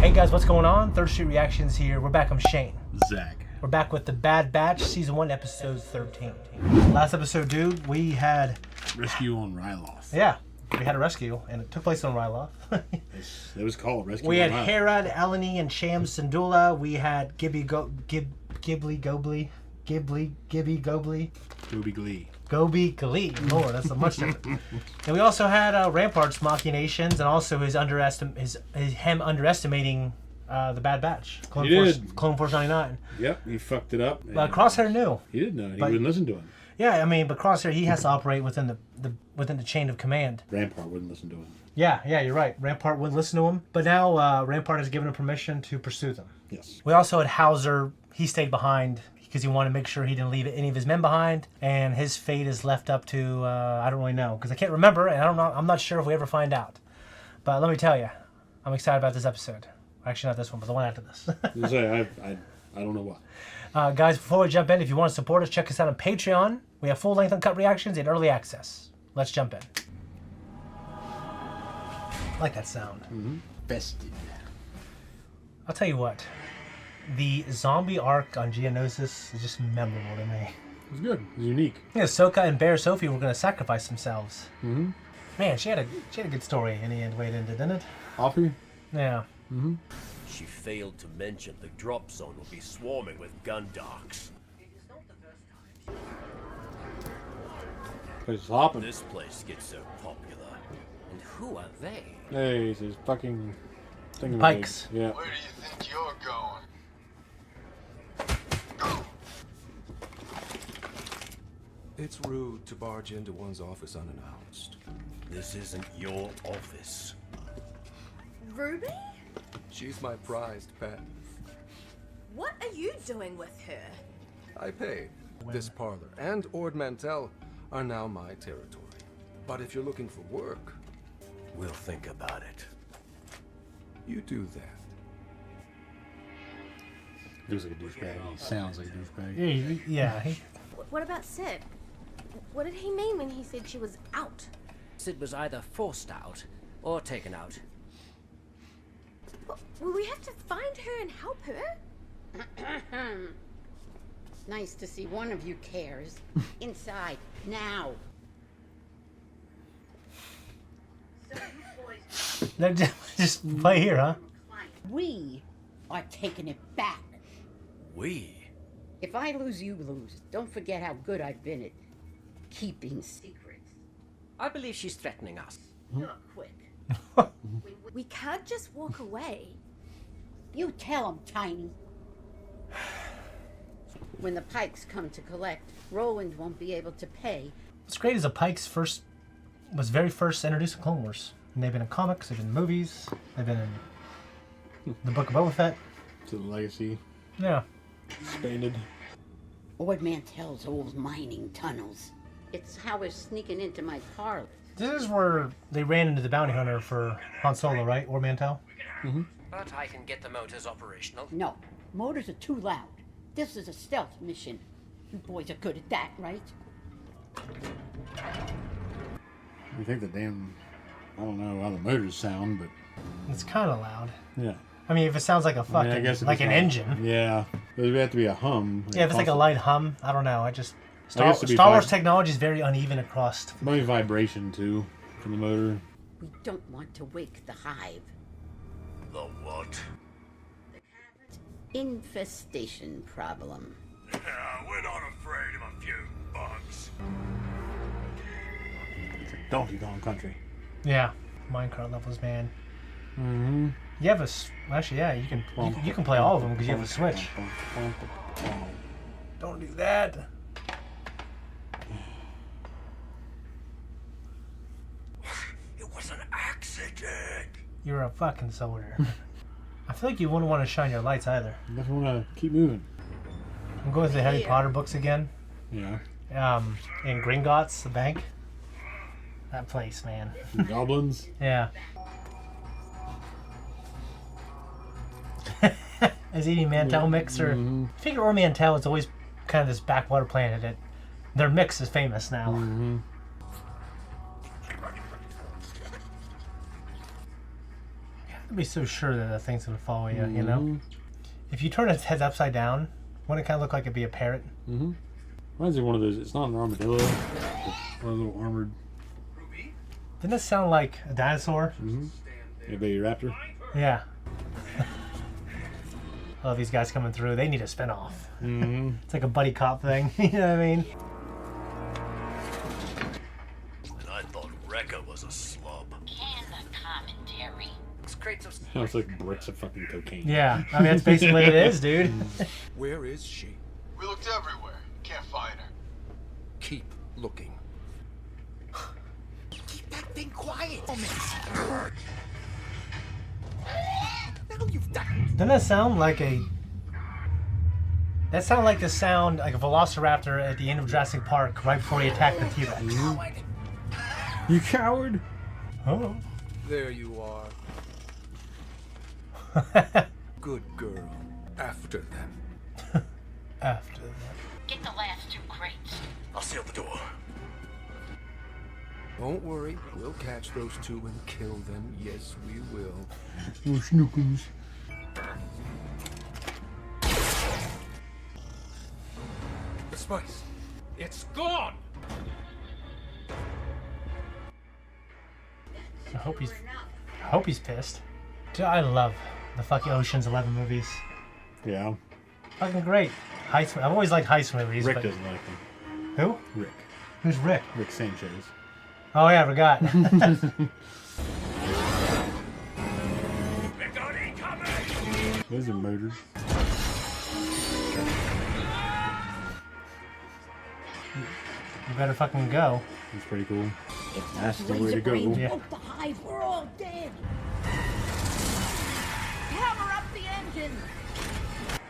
Hey guys, what's going on? Third Street Reactions here. We're back. I'm Shane. Zack. We're back with The Bad Batch, Season 1, Episode 13. Last episode, dude, we had... Rescue on Ryloth. Yeah, we had a rescue, and it took place on Ryloth. It was called Rescue We on had Ryloth. Herod, Eleni, and Sham Syndulla. We had Gibby Gobley. Goby Glee. Lord, that's so much of it. And we also had Rampart's machinations, and also him underestimating the Bad Batch. Clone Force 99. Yep, he fucked it up. But Crosshair knew. He didn't know. He wouldn't listen to him. Yeah, I mean, but Crosshair, he has to operate within the chain of command. Rampart wouldn't listen to him. Yeah, you're right. Rampart wouldn't listen to him. But now Rampart has given him permission to pursue them. Yes. We also had Hauser. He stayed behind because he wanted to make sure he didn't leave any of his men behind. And his fate is left up to, I don't really know. Because I can't remember, and I'm not sure if we ever find out. But let me tell you, I'm excited about this episode. Actually, not this one, but the one after this. I don't know why. Guys, before we jump in, if you want to support us, check us out on Patreon. We have full-length uncut reactions and early access. Let's jump in. I like that sound. Infested. I'll tell you what. The zombie arc on Geonosis is just memorable to me. It was good. It was unique. Yeah, Ahsoka and Bear Sophie were going to sacrifice themselves. Mm-hmm. Man, she had a good story in the end, way it ended, didn't it? Offie? Yeah. Mm-hmm. She failed to mention the drop zone will be swarming with gun docks. Place is hopping. This place gets so popular. And who are they? Hey, it's his fucking thing. Pikes. Yeah. Where do you think you're going? It's rude to barge into one's office unannounced. This isn't your office. Ruby? She's my prized pet. What are you doing with her? I paid. This parlor and Ord Mantell are now my territory. But if you're looking for work, We'll think about it. you do that. He looks like a douchebag. He sounds like a douchebag. Yeah. What about Sid? What did he mean when he said she was out? Sid was either forced out or taken out. Will we have to find her and help her? Nice to see one of you cares. Inside, now. Just play here, huh? We are taking it back. We? If I lose, you lose. Don't forget how good I've been at keeping secrets. I believe she's threatening us. You're quick. We can't just walk away. You tell him, Tiny. When the Pikes come to collect, Roland won't be able to pay. What's great is the Pikes was very first introduced in Clone Wars. And they've been in comics, they've been in movies, they've been in the Book of Boba Fett. To the legacy. Yeah. Expanded. Ord Mantell's old mining tunnels. It's how we're sneaking into my parlor. This is where they ran into the bounty hunter for Han Solo, right? Or Mantell? Mm-hmm. But I can get the motors operational. No, motors are too loud. This is a stealth mission. You boys are good at that, right? You think the damn... I don't know how the motors sound, but... It's kind of loud. Yeah. I mean, if it sounds like a fucking, I guess like an engine. Yeah. There would have to be a hum. Yeah, if it's like a light hum, I don't know. Star guess it'd be Wars fine. technology is very uneven across. Maybe vibration, too, from the motor. We don't want to wake the hive. The what? Infestation problem. We're not afraid of a few bugs. It's like Donkey Kong Country. Yeah, minecart levels, man. Mm-hmm. You have actually, yeah, you can play all of them because you have a Switch. Don't do that. It was an accident. You're a fucking soldier. I feel like you wouldn't want to shine your lights either. You definitely want to keep moving. I'm going through the Harry Potter books again. Yeah. In Gringotts, the bank. That place, man. Goblins. Yeah. Is eating Mantell mix or... I figure Ord Mantell is always kind of this backwater planet. Their mix is famous now. Mm-hmm. be so sure that the thing's gonna follow you, you know? If you turn its head upside down, wouldn't it kind of look like it'd be a parrot? Mm-hmm. Reminds me of one of those. It's not an armadillo. It's one of the little armored. Didn't it sound like a dinosaur? Mm-hmm. A baby raptor. Yeah. I love these guys coming through. They need a spinoff. Mm-hmm. It's like a buddy cop thing. You know what I mean? And I thought Rekka was a slub. Can the commentary. Sounds like bricks of fucking cocaine. Yeah. I mean, that's basically what it is, dude. Where is she? We looked everywhere. Can't find her. Keep looking. Keep that thing quiet. Now you've done. Doesn't that sound like a... That sounded like the sound like a velociraptor at the end of Jurassic Park right before he attacked the T-Rex. You coward! Oh. There you are. Good girl. After them. After that. Get the last 2 crates. I'll seal the door. Don't worry, we'll catch those 2 and kill them. Yes, we will. Oh, snookums. The spice. It's gone! I hope he's pissed. Dude, I love the fucking Ocean's 11 movies. Yeah. Fucking great. Heist. I've always liked heist movies. Rick but... doesn't like them. Who? Rick. Who's Rick? Rick Sanchez. Oh yeah, I forgot. Those are murdered. You better fucking go. That's pretty cool. That's the way Laser to go. brain Yeah. broke the hive. We're all dead. Hammer up the engine.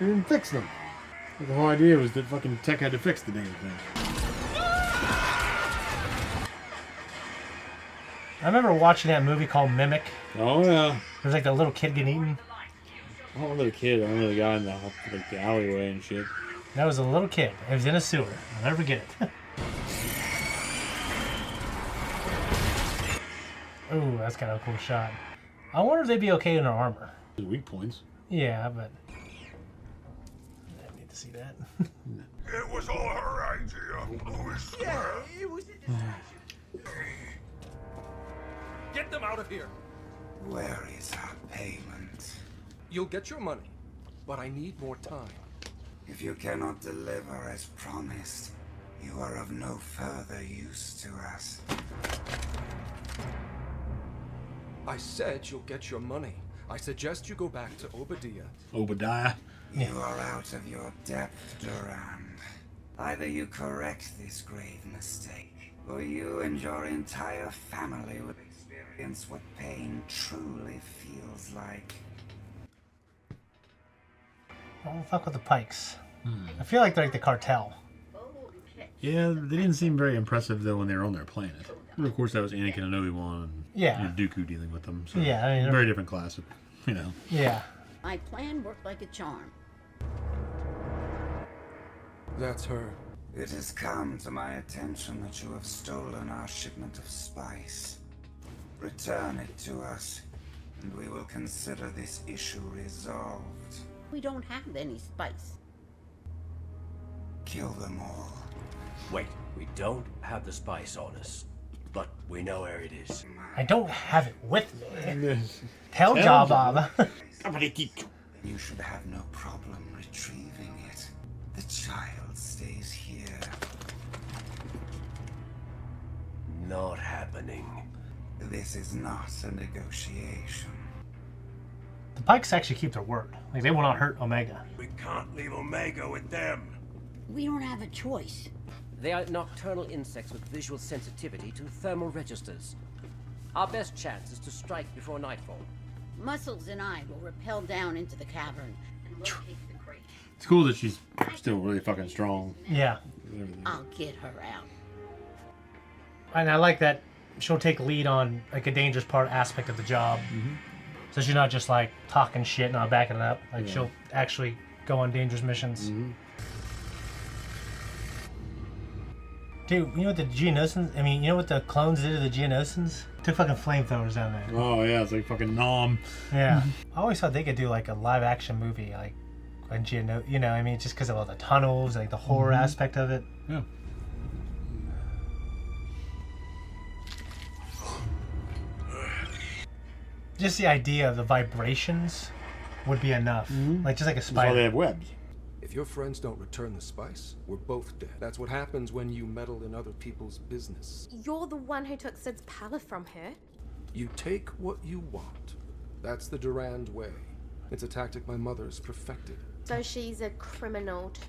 They didn't fix them. The whole idea was that fucking tech had to fix the damn thing. I remember watching that movie called Mimic. Oh yeah. There's like the little kid getting eaten. I don't remember the kid. I remember the guy in the like the alleyway and shit. That was a little kid. It was in a sewer. I'll never forget it. Ooh, that's kind of a cool shot. I wonder if they'd be okay in their armor. The weak points. Yeah, but I need to see that. It was all her idea. We swear. It was. Get them out of here! Where is our payment? You'll get your money, but I need more time. If you cannot deliver as promised, you are of no further use to us. I said you'll get your money. I suggest you go back to Obadiah. Obadiah. You are out of your depth, Durand. Either you correct this grave mistake, or you and your entire family will experience what pain truly feels like. Don't fuck with the Pikes. I feel like they're like the cartel. Yeah, they didn't seem very impressive though when they were on their planet. And of course, that was Anakin and Obi-Wan and Yeah. Dooku dealing with them. So Yeah, I mean, very different class of, Yeah. My plan worked like a charm. That's her. It has come to my attention that you have stolen our shipment of spice. Return it to us, and we will consider this issue resolved. We don't have any spice. Kill them all. Wait, we don't have the spice on us, but we know where it is. I don't have it with me. Yes. Tell Tell Jabba. You should have no problem retrieving it. The child stays here. Not happening. This is not a negotiation. The Pikes actually keep their word. Like, they will not hurt Omega. We can't leave Omega with them. We don't have a choice. They are nocturnal insects with visual sensitivity to thermal registers. Our best chance is to strike before nightfall. Muscles and I will rappel down into the cavern and locate the crate. It's cool that she's still really fucking strong. Yeah. I'll get her out. And I like that she'll take lead on, like, a dangerous part aspect of the job. So she's not just, like, talking shit and not backing it up. Like, she'll actually go on dangerous missions. Dude, you know what the Geonosians... I mean, you know what the clones did to the Geonosians? Took fucking flamethrowers down there. Oh, yeah, it's like fucking Nom. Yeah. I always thought they could do, like, a live-action movie, like, on Geonosis. You know, I mean, just because of all the tunnels, like, the horror aspect of it. Yeah. Just the idea of the vibrations would be enough. Like, just like a That's why they spider. have webs. If your friends don't return the spice, we're both dead. That's what happens when you meddle in other people's business. You're the one who took Sid's pallet from her. You take what you want. That's the Durand way. It's a tactic my mother's perfected. So she's a criminal too.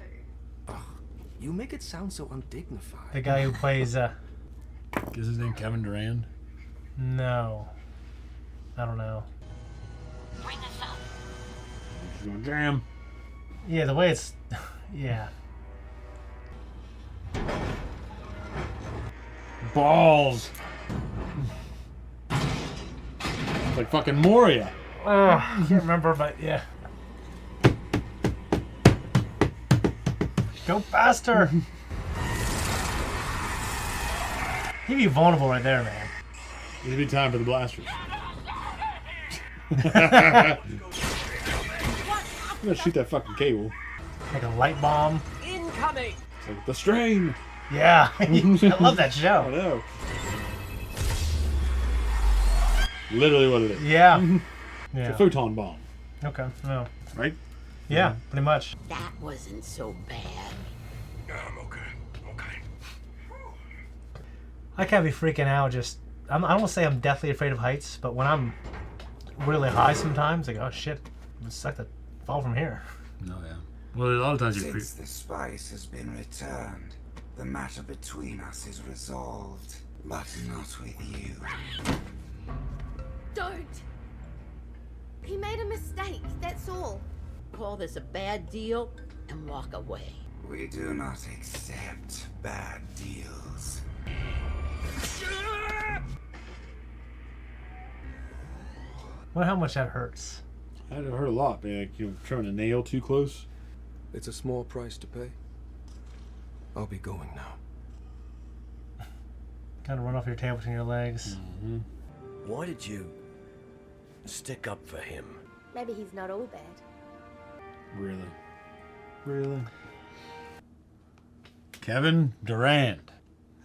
Ugh, you make it sound so undignified. The guy who plays, Is his name Kevin Durand? No. I don't know. She's going jam. Yeah, the way it's... yeah. Balls. It's like fucking Moria. I can't remember, but yeah. Go faster! He'd be vulnerable right there, man. It'd be time for the blasters. I'm gonna shoot that fucking cable. Like a light bomb. Incoming! It's like the strain. Yeah. I love that I show. know. Literally what it is. Yeah. It's Yeah. a photon bomb, Okay. No. right? Yeah, pretty much. That wasn't so bad. Yeah, I'm okay. Okay. I can't be freaking out. Just I don't want to say I'm deathly afraid of heights, but when I'm really high sometimes, like, oh shit, it would suck to fall from here. No, yeah. Well, a lot of times you're Since the spice has been returned, the matter between us is resolved, but not with you. Don't! He made a mistake, that's all. Call this a bad deal and walk away. We do not accept bad deals. Wonder how much that hurts. I've heard a lot, man. Like, you know, trying to nail too close. It's a small price to pay. I'll be going now. Kind of run off your tail between your legs. Why did you stick up for him? Maybe he's not all bad. Really? Really? Kevin Durand.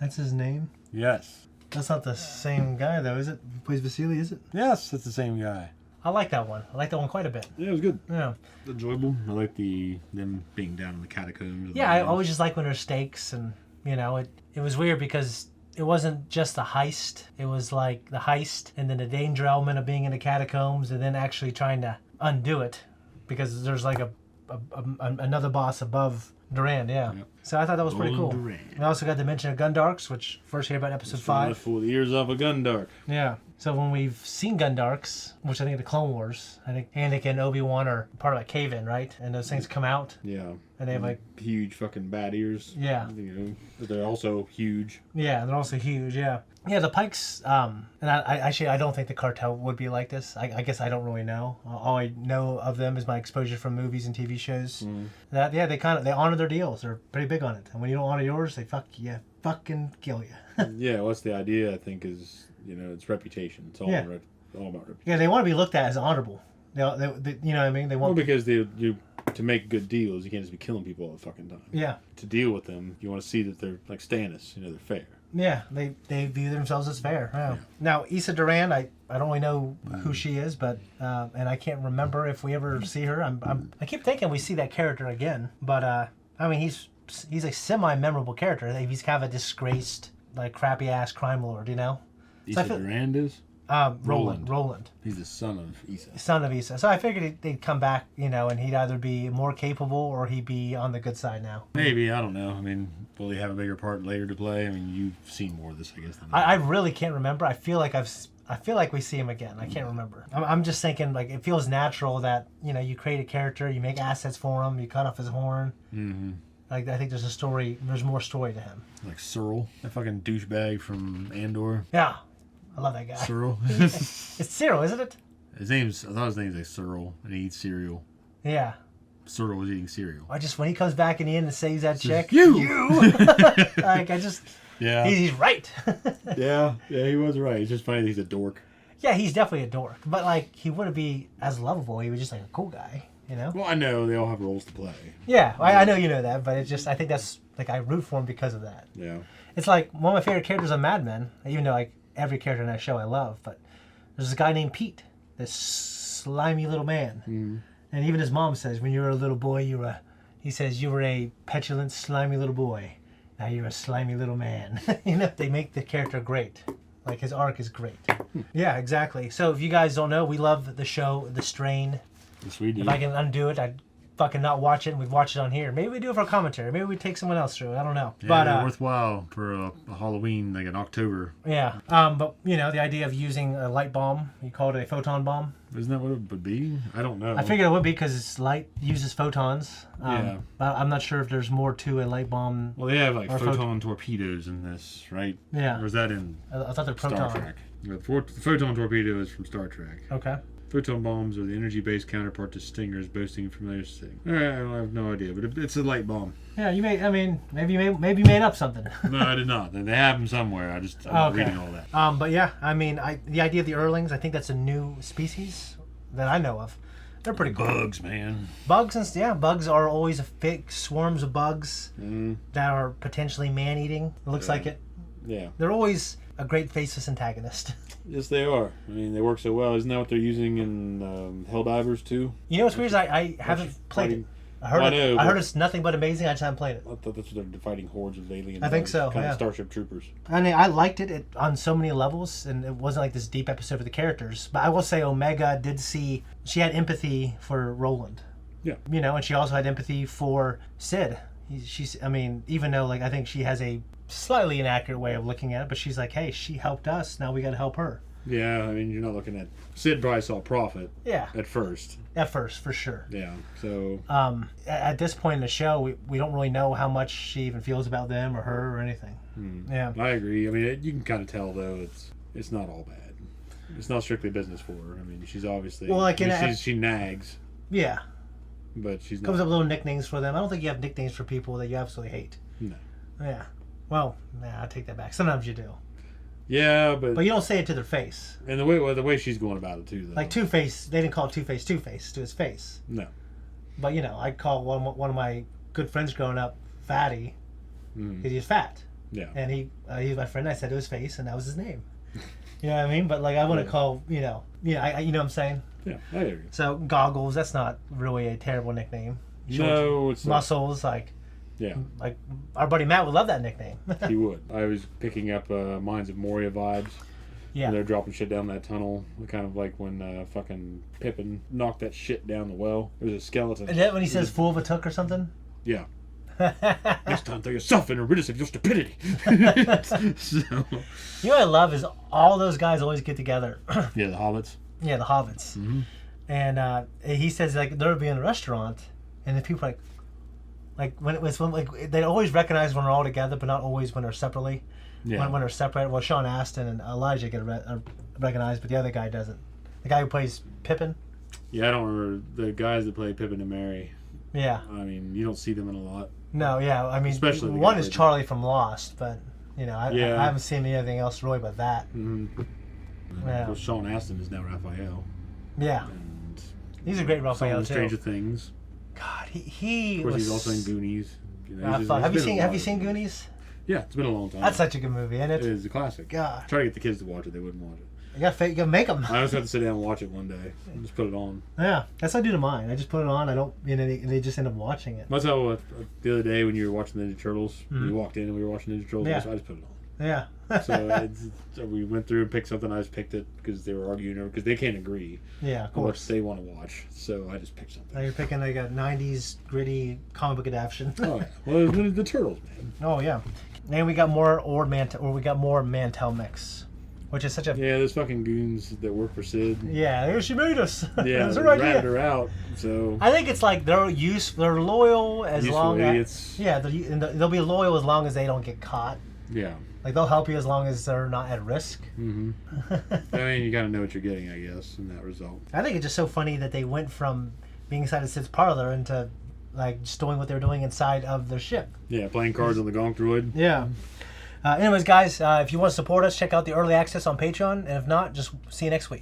That's his name. Yes. That's not the same guy though, is it? Who plays Vasily? Is it? Yes, that's the same guy. I like that one. I like that one quite a bit. Yeah, it was good. Yeah. Enjoyable. I like them being down in the catacombs. Yeah, I always just like when there's stakes, and you know, it was weird because it wasn't just the heist. It was like the heist and then the danger element of being in the catacombs and then actually trying to undo it because there's like another boss above Durand, yeah. Yep. So I thought that was pretty cool. Golden Durand. We also got to mention Gundarks, which first hear about episode 5. Full the ears off a Gundark. Yeah. So when we've seen Gundarks, which I think the Clone Wars, I think Anakin and Obi-Wan are part of a cave-in, right? And those things come out, Yeah. and they have like, Huge fucking bat ears. yeah. You know, but they're also huge. Yeah, they're also huge, yeah. Yeah, the Pikes, and I don't think the cartel would be like this. I guess I don't really know. All I know of them is my exposure from movies and TV shows. That, yeah, they honor their deals. They're pretty big on it. And when you don't honor yours, they fucking kill you. Yeah, what's the idea, I think, is, you know, it's reputation. It's all, Yeah. all about reputation. Yeah, they want to be looked at as honorable. They you know what I mean? They Well, want... because to make good deals, you can't just be killing people all the fucking time. Yeah. To deal with them, you want to see that they're like Stannis, you know, they're fair. Yeah, they view themselves as fair. Yeah. Now, Issa Durand, I don't really know who she is, but and I can't remember if we ever see her. I keep thinking we see that character again, but I mean he's a semi-memorable character. He's kind of a disgraced, like crappy ass crime lord, you know. Issa Durand is? Roland. He's the son of Issa. Son of Issa. So I figured they'd come back, you know, and he'd either be more capable or he'd be on the good side now. Maybe, I don't know. I mean, will he have a bigger part later to play? I mean, you've seen more of this, I guess, than I really can't remember. I feel like we see him again. I can't remember. I'm just thinking, like, it feels natural that, you know, you create a character, you make assets for him, you cut off his horn. Mm-hmm. Like, I think there's more story to him. Like Cyril, that fucking douchebag from Andor. Yeah. I love that guy. Cyril. It's Cyril, isn't it? I thought his name's like Cyril, and he eats cereal. Yeah. Sorrel was eating cereal. I just, when he comes back in the end and saves that chick, you! like, I just, Yeah. he's right. Yeah, he was right. It's just funny that he's a dork. Yeah, he's definitely a dork. But, like, he wouldn't be as lovable. He was just, like, a cool guy, you know? Well, I know they all have roles to play. Yeah, I know you know that, but it's just, I think that's, like, I root for him because of that. Yeah. It's like one of my favorite characters on Mad Men, even though, like, every character in that show I love, but there's this guy named Pete, this slimy little man. Mm. And even his mom says, when you were a little boy, he says, you were a petulant, slimy little boy. Now you're a slimy little man. You know, they make the character great. Like, his arc is great. Yeah, exactly. So if you guys don't know, we love the show, The Strain. Yes, we do. If I can undo it, I'd fucking not watch it, and we'd watch it on here. Maybe we do it for a commentary. Maybe we take someone else through it. I don't know. Yeah, But they're worthwhile for a Halloween, like in October. yeah. But, you know, the idea of using a light bomb, you call it a photon bomb. Isn't that what it would be? I don't know. I figured it would be because light uses photons. Yeah. But I'm not sure if there's more to a light bomb. Well, they have like Or photon torpedoes in this, right? Yeah. Or is that in I thought they're Star proton. Trek? The photon torpedo is from Star Trek. Okay. Photon bombs are the energy-based counterpart to stingers, boasting a familiar sting. I have no idea, but it's a light bomb. Yeah, maybe you made up something. No, I did not. They have them somewhere. I'm reading all that. But yeah, the idea of the Earlings, I think that's a new species that I know of. They're pretty cool. Bugs, man. Bugs are always big swarms of bugs that are potentially man-eating. It looks like it. Yeah. They're always a great faceless antagonist. Yes, they are. I mean, they work so well. Isn't that what they're using in Helldivers too? You know what's weird is I haven't played it. I heard it's nothing but amazing. I just haven't played it. I thought that's what they're fighting hordes of aliens. I think so, Kind yeah. of Starship Troopers. I mean, I liked it on so many levels, and it wasn't like this deep episode for the characters. But I will say Omega she had empathy for Roland. Yeah. You know, and she also had empathy for Sid. Even though, like, I think she has a slightly inaccurate way of looking at it, but she's like, hey, she helped us, now we got to help her. Yeah, I mean, you're not looking at... Sid probably saw profit. Yeah. At first. At first, for sure. Yeah, so... At this point in the show, we don't really know how much she even feels about them or her or anything. Yeah. I agree. I mean, you can kind of tell, though, it's not all bad. It's not strictly business for her. I mean, she's obviously... Well, like she nags. Yeah. But she's not... Comes up with little nicknames for them. I don't think you have nicknames for people that you absolutely hate. No. Yeah. Well, I take that back. Sometimes you do. Yeah, but you don't say it to their face. And the way she's going about it too, though. Like Two-Face, they didn't call Two-Face Two-Face to his face. No. But I call one of my good friends growing up Fatty because he's fat. Yeah. And he was my friend. I said to his face, and that was his name. You know what I mean? But like I wouldn't call you know what I'm saying. Yeah, I agree. So Goggles, that's not really a terrible nickname. No, it's Muscles, like. Yeah. Like, our buddy Matt would love that nickname. He would. I was picking up Mines of Moria vibes. Yeah. And they're dropping shit down that tunnel. Kind of like when fucking Pippin knocked that shit down the well. There's a skeleton. Is that when he says fool of a took or something? Yeah. Next time, throw yourself in and rid us of your stupidity. So. You know what I love is all those guys always get together. Yeah, the hobbits. Yeah, the hobbits. Mm-hmm. And he says, like, they'll be in a restaurant, and the people are like when it was like they always recognize when we're all together, but not always when they're separately. Yeah. When they're separate, well, Sean Astin and Elijah get recognized, but the other guy doesn't. The guy who plays Pippin. Yeah, I don't remember the guys that play Pippin and Mary. Yeah. I mean, you don't see them in a lot. No, yeah. I mean, especially one is Charlie from Lost, but I haven't seen anything else really but that. Mm-hmm. Yeah. Of course, Sean Astin is now Raphael. Yeah. And he's a great Raphael too. Stranger Things. God, he of course, was... he's also in Goonies. Have you seen Goonies? Yeah, it's been a long time. That's such a good movie, isn't it? It is a classic. God. Try to get the kids to watch it; they wouldn't watch it. You gotta make them. I just have to sit down and watch it one day and just put it on. Yeah, that's what I do to mine. I just put it on. I don't, they just end up watching it. That's how the other day when you were watching Ninja Turtles, you walked in and we were watching Ninja Turtles. Yeah. I just put it on. Yeah. So we went through and picked something. I just picked it because they were arguing because they can't agree. Yeah, of course. What they want to watch. So I just picked something. Now you're picking like a '90s gritty comic book adaptation. Oh yeah. Well, it was the Turtles, man. Oh yeah. And we got more we got more Mantel mix, which is such a those fucking goons that work for Sid. Yeah, she made us. Yeah, they ratted her out. So I think it's like they're loyal as long as they'll be loyal as long as they don't get caught. Yeah. Like they'll help you as long as they're not at risk. Mm-hmm. I mean, you gotta know what you're getting, I guess, in that result. I think it's just so funny that they went from being inside of Sid's parlor into like just doing what they were doing inside of their ship. Yeah, playing cards on the Gonk Droid. Yeah. Anyways, guys, if you want to support us, check out the early access on Patreon, and if not, just see you next week.